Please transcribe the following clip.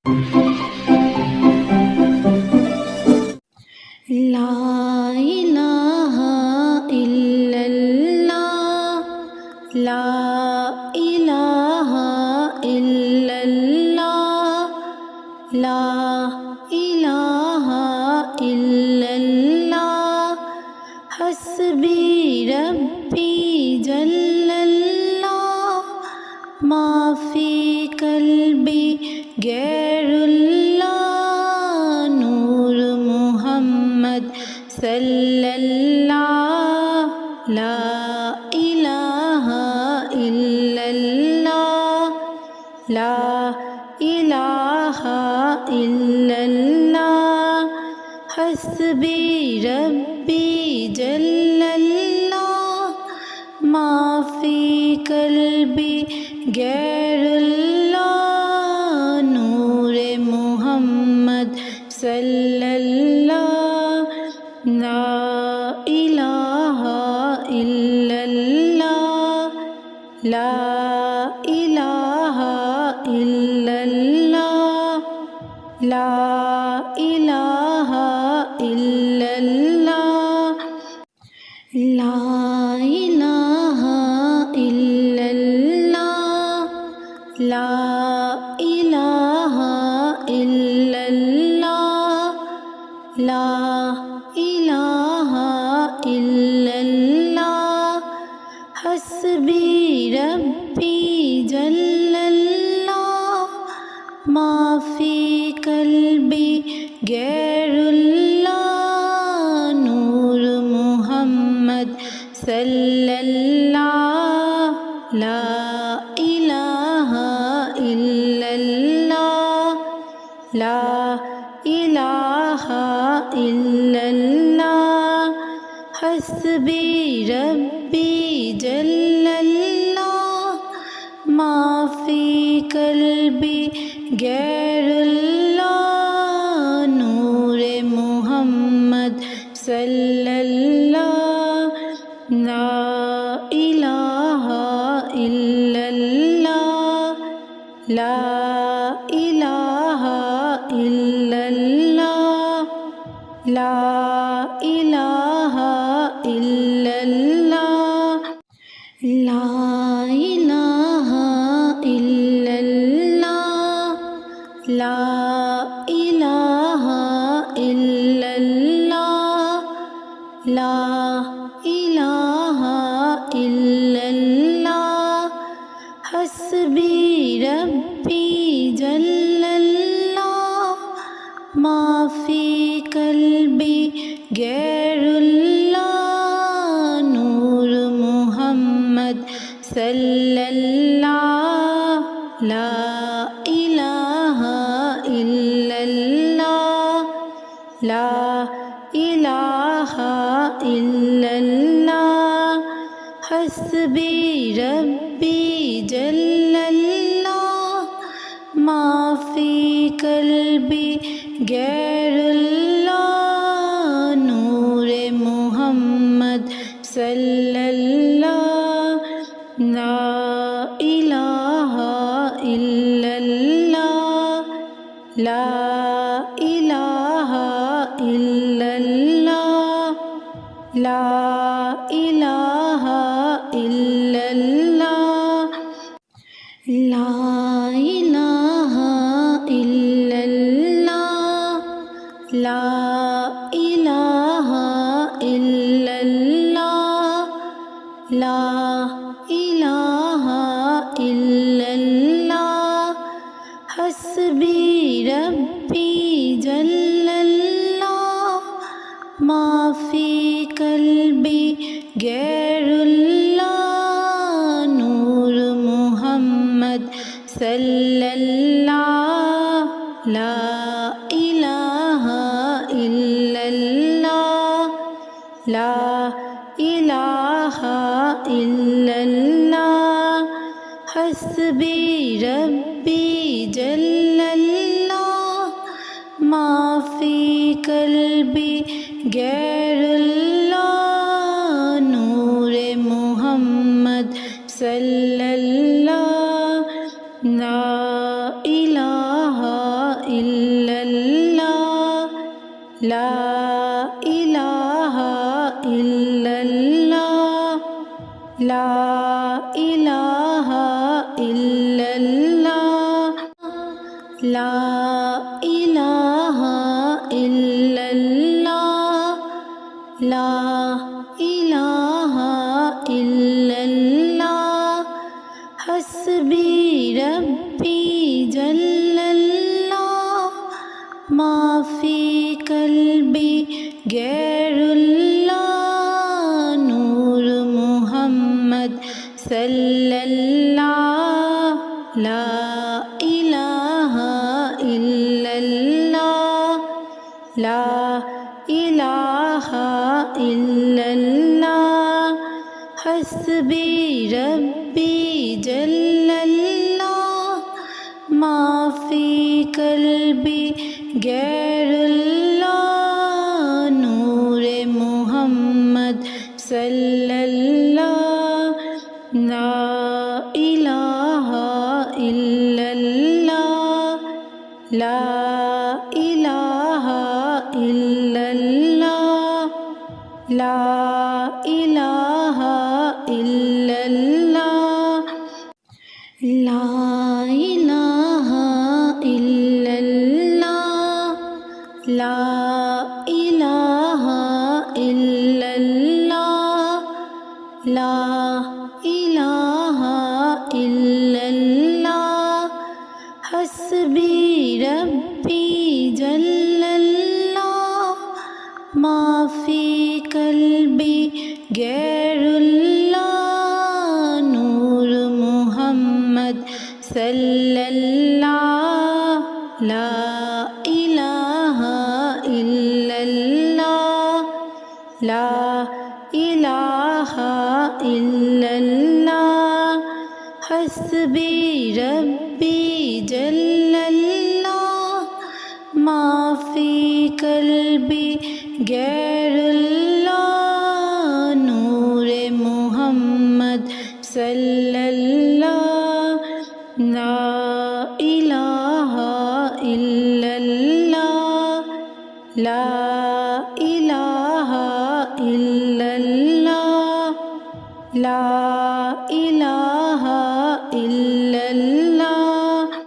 لا الہ الا اللہ، لا الہ الا اللہ، لا الہ الا اللہ، حسبی ربی جل اللہ، ما فی قلبی غیر اللہ، نور محمد صلی اللہ، لا الہ الا اللہ، لا الہ الا اللہ، حسبی ربی جل اللہ، ما فی قلبی غیر اللہ، نور محمد صلی اللہ، لا الہ الا اللہ، لا الہ الا اللہ، لا الہ الا اللہ، لا الہ الا اللہ، لا الہ الا اللہ، لا الہ الا اللہ، حسبی ربی جل اللہ، ما فی قلبی غیر اللہ، نور محمد صلی اللہ، لا الہ الا اللہ، لا الہ الا اللہ، حسبی ربی جل اللہ، ما فی قلبی غیر اللہ، نور محمد صلی اللہ، لا الہ الا اللہ، لا الہ الا اللہ، لا الہ الا اللہ، لا الہ الا اللہ، لا الہ الا اللہ، لا الہ الا اللہ، حسبی ربی جل اللہ، ما فی قلبی غیر اللہ، نور محمد صلی اللہ، لا الہ الا اللہ، لا الہ الا اللہ، حسبی ربی جل اللہ، ما فی قلبی غیر اللہ، نور محمد صلی اللہ، لا الہ الا اللہ، لا الہ الا اللہ، لا الہ الا اللہ، لا الہ الا اللہ، لا الہ الا اللہ، لا الہ الا اللہ، حسبی ربی جل اللہ، ما فی قلبی غیر اللہ، نور محمد صلی اللہ، لا الہ الا اللہ، لا الہ الا اللہ، حسبی ربی جل اللہ، ما فی قلبی غیر اللہ، نور محمد صلی اللہ، لا الہ إلا الله لا إله إلا الله لا إله إلا الله لا إله إلا الله لا إله إلا الله حسبي ربي جل الله ما في قلبي غير الله نور محمد صلى الله لا إله إلا الله لا إله إلا الله حسبي ربي جل الله ما في قلبي غير الله نور محمد صلى الله لا إله إلا الله لا إله إلا الله لا إله إلا الله لا إله إلا الله لا إله إلا الله لا إله إلا الله حسبي ربي جل الله ما في قلبي غير الله نور محمد صلى الله لا إله إلا الله لا إله إلا الله حسبي ربي جل الله ما في قلبي غير الله نور محمد صلى الله لا إله إلا الله لا إله إلا الله لا